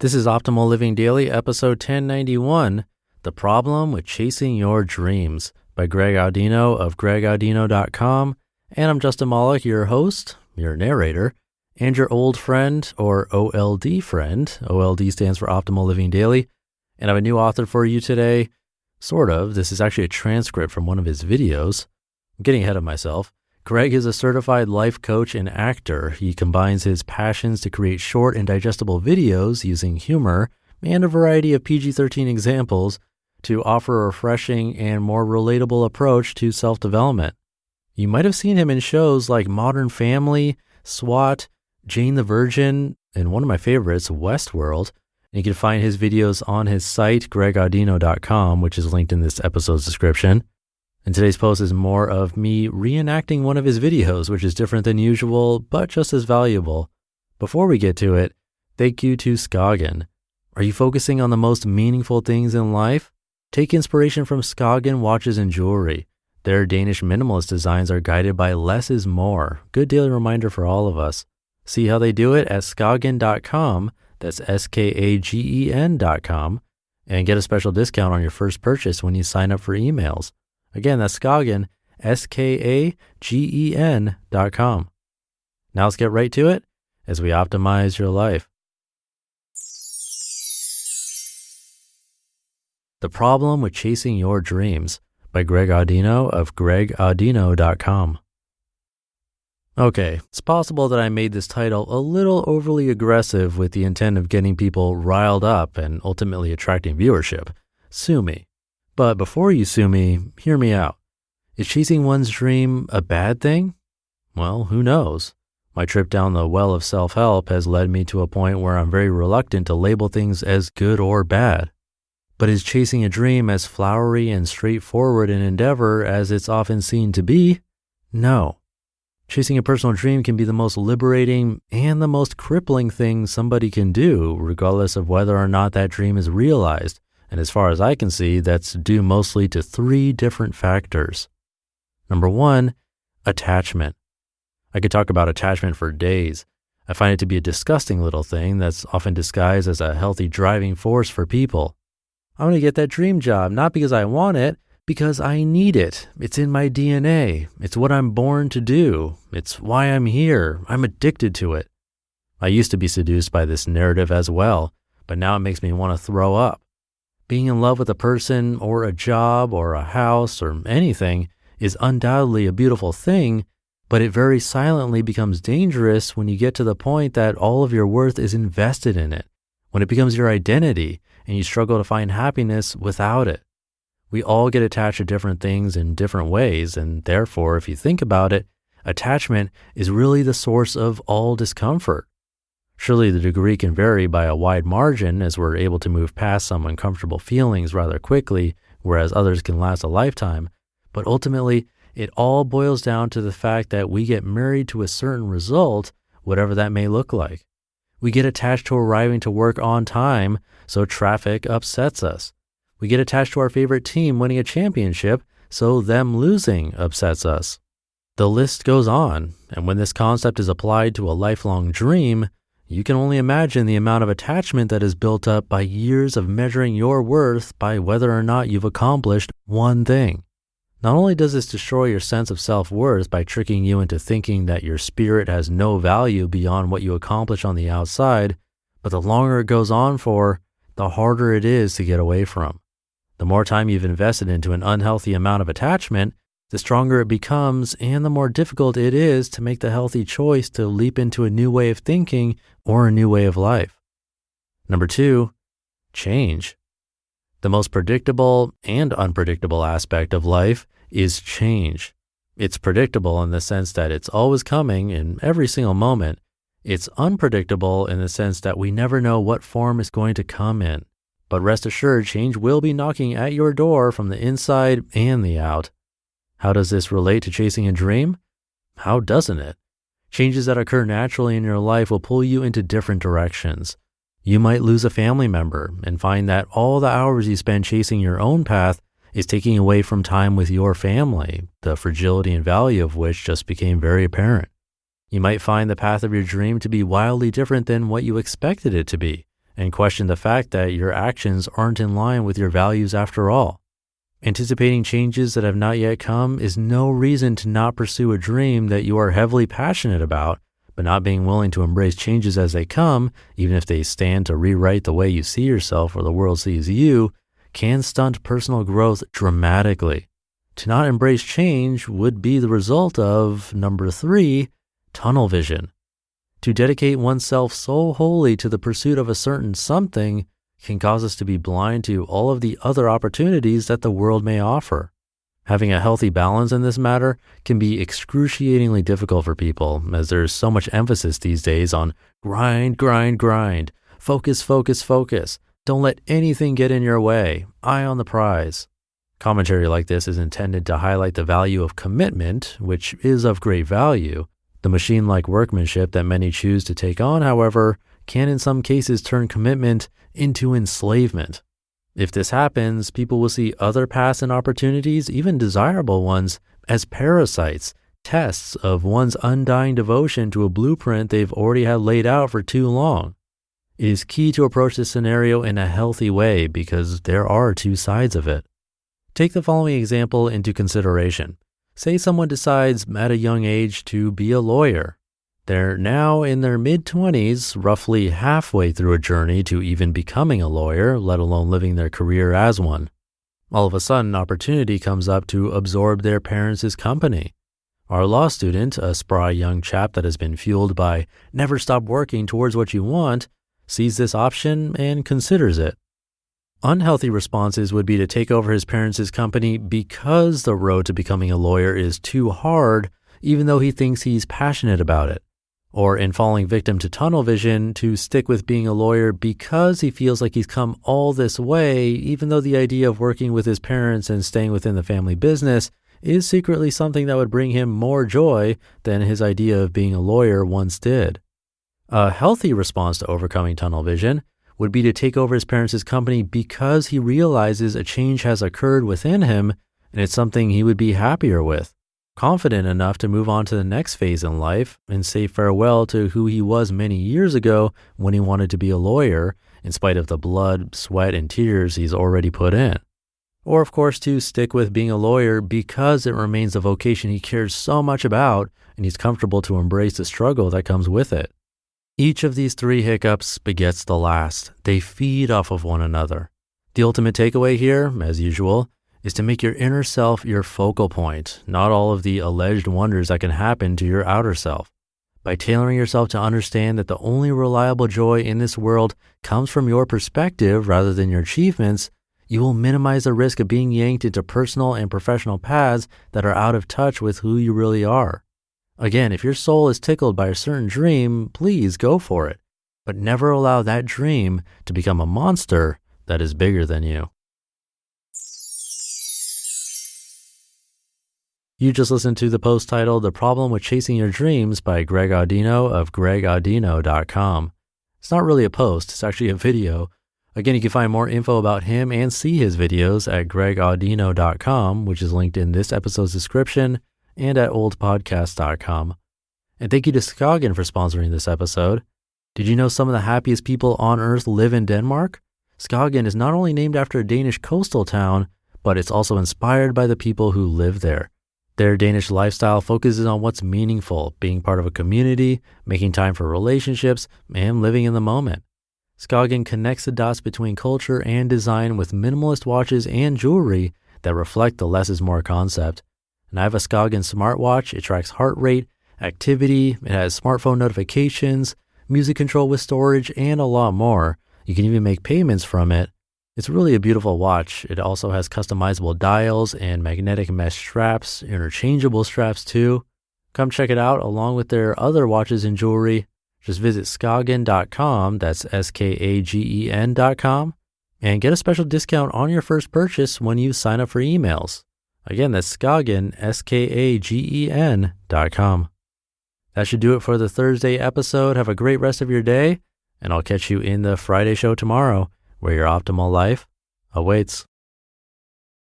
This is Optimal Living Daily, episode 1091, The Problem with Chasing Your Dreams by Greg Audino of gregaudino.com. And I'm Justin Malik, your host, your narrator, and your old friend, or OLD friend. OLD stands for Optimal Living Daily. And I have a new author for you today. Sort of. This is actually a transcript from one of his videos. I'm getting ahead of myself. Greg is a certified life coach and actor. He combines his passions to create short and digestible videos using humor and a variety of PG-13 examples to offer a refreshing and more relatable approach to self-development. You might have seen him in shows like Modern Family, SWAT, Jane the Virgin, and one of my favorites, Westworld. And you can find his videos on his site, gregaudino.com, which is linked in this episode's description. And today's post is more of me reenacting one of his videos, which is different than usual, but just as valuable. Before we get to it, thank you to Skagen. Are you focusing on the most meaningful things in life? Take inspiration from Skagen watches and jewelry. Their Danish minimalist designs are guided by less is more. Good daily reminder for all of us. See how they do it at skagen.com. That's SKAGEN.com. And get a special discount on your first purchase when you sign up for emails. Again, that's Skagen, SKAGEN.com. Now let's get right to it as we optimize your life. The Problem with Chasing Your Dreams by Greg Audino of gregaudino.com. Okay, it's possible that I made this title a little overly aggressive with the intent of getting people riled up and ultimately attracting viewership. Sue me. But before you sue me, hear me out. Is chasing one's dream a bad thing? Well, who knows? My trip down the well of self-help has led me to a point where I'm very reluctant to label things as good or bad. But is chasing a dream as flowery and straightforward an endeavor as it's often seen to be? No. Chasing a personal dream can be the most liberating and the most crippling thing somebody can do, regardless of whether or not that dream is realized. And as far as I can see, that's due mostly to three different factors. Number one, attachment. I could talk about attachment for days. I find it to be a disgusting little thing that's often disguised as a healthy driving force for people. I want to get that dream job, not because I want it, because I need it. It's in my DNA. It's what I'm born to do. It's why I'm here. I'm addicted to it. I used to be seduced by this narrative as well, but now it makes me want to throw up. Being in love with a person or a job or a house or anything is undoubtedly a beautiful thing, but it very silently becomes dangerous when you get to the point that all of your worth is invested in it, when it becomes your identity and you struggle to find happiness without it. We all get attached to different things in different ways, and therefore, if you think about it, attachment is really the source of all discomfort. Surely the degree can vary by a wide margin as we're able to move past some uncomfortable feelings rather quickly, whereas others can last a lifetime. But ultimately, it all boils down to the fact that we get married to a certain result, whatever that may look like. We get attached to arriving to work on time, so traffic upsets us. We get attached to our favorite team winning a championship, so them losing upsets us. The list goes on, and when this concept is applied to a lifelong dream, you can only imagine the amount of attachment that is built up by years of measuring your worth by whether or not you've accomplished one thing. Not only does this destroy your sense of self-worth by tricking you into thinking that your spirit has no value beyond what you accomplish on the outside, but the longer it goes on for, the harder it is to get away from. The more time you've invested into an unhealthy amount of attachment, the stronger it becomes and the more difficult it is to make the healthy choice to leap into a new way of thinking or a new way of life. Number two, change. The most predictable and unpredictable aspect of life is change. It's predictable in the sense that it's always coming in every single moment. It's unpredictable in the sense that we never know what form it's going to come in. But rest assured, change will be knocking at your door from the inside and the out. How does this relate to chasing a dream? How doesn't it? Changes that occur naturally in your life will pull you into different directions. You might lose a family member and find that all the hours you spend chasing your own path is taking away from time with your family, the fragility and value of which just became very apparent. You might find the path of your dream to be wildly different than what you expected it to be, and question the fact that your actions aren't in line with your values after all. Anticipating changes that have not yet come is no reason to not pursue a dream that you are heavily passionate about, but not being willing to embrace changes as they come, even if they stand to rewrite the way you see yourself or the world sees you, can stunt personal growth dramatically. To not embrace change would be the result of, number 3, tunnel vision. To dedicate oneself so wholly to the pursuit of a certain something can cause us to be blind to all of the other opportunities that the world may offer. Having a healthy balance in this matter can be excruciatingly difficult for people, as there's so much emphasis these days on grind, grind, grind, focus, focus, focus. Don't let anything get in your way. Eye on the prize. Commentary like this is intended to highlight the value of commitment, which is of great value. The machine-like workmanship that many choose to take on, however, can in some cases turn commitment into enslavement. If this happens, people will see other paths and opportunities, even desirable ones, as parasites, tests of one's undying devotion to a blueprint they've already had laid out for too long. It is key to approach this scenario in a healthy way because there are two sides of it. Take the following example into consideration. Say someone decides at a young age to be a lawyer. They're now in their mid-20s, roughly halfway through a journey to even becoming a lawyer, let alone living their career as one. All of a sudden, an opportunity comes up to absorb their parents' company. Our law student, a spry young chap that has been fueled by never stop working towards what you want, sees this option and considers it. Unhealthy responses would be to take over his parents' company because the road to becoming a lawyer is too hard, even though he thinks he's passionate about it. Or in falling victim to tunnel vision, to stick with being a lawyer because he feels like he's come all this way, even though the idea of working with his parents and staying within the family business is secretly something that would bring him more joy than his idea of being a lawyer once did. A healthy response to overcoming tunnel vision would be to take over his parents' company because he realizes a change has occurred within him and it's something he would be happier with, confident enough to move on to the next phase in life and say farewell to who he was many years ago when he wanted to be a lawyer, in spite of the blood, sweat, and tears he's already put in. Or, of course, to stick with being a lawyer because it remains a vocation he cares so much about and he's comfortable to embrace the struggle that comes with it. Each of these 3 hiccups begets the last. They feed off of one another. The ultimate takeaway here, as usual, is to make your inner self your focal point, not all of the alleged wonders that can happen to your outer self. By tailoring yourself to understand that the only reliable joy in this world comes from your perspective rather than your achievements, you will minimize the risk of being yanked into personal and professional paths that are out of touch with who you really are. Again, if your soul is tickled by a certain dream, please go for it, but never allow that dream to become a monster that is bigger than you. You just listened to the post titled The Problem with Chasing Your Dreams by Greg Audino of gregaudino.com. It's not really a post, it's actually a video. Again, you can find more info about him and see his videos at gregaudino.com, which is linked in this episode's description, and at oldpodcast.com. And thank you to Skagen for sponsoring this episode. Did you know some of the happiest people on earth live in Denmark? Skagen is not only named after a Danish coastal town, but it's also inspired by the people who live there. Their Danish lifestyle focuses on what's meaningful, being part of a community, making time for relationships, and living in the moment. Skagen connects the dots between culture and design with minimalist watches and jewelry that reflect the less is more concept. And I have a Skagen smartwatch. It tracks heart rate, activity, it has smartphone notifications, music control with storage, and a lot more. You can even make payments from it. It's really a beautiful watch. It also has customizable dials and magnetic mesh straps, interchangeable straps too. Come check it out along with their other watches and jewelry. Just visit skagen.com, that's SKAGEN.com, and get a special discount on your first purchase when you sign up for emails. Again, that's Skagen, SKAGEN.com. That should do it for the Thursday episode. Have a great rest of your day, and I'll catch you in the Friday show tomorrow, where your optimal life awaits.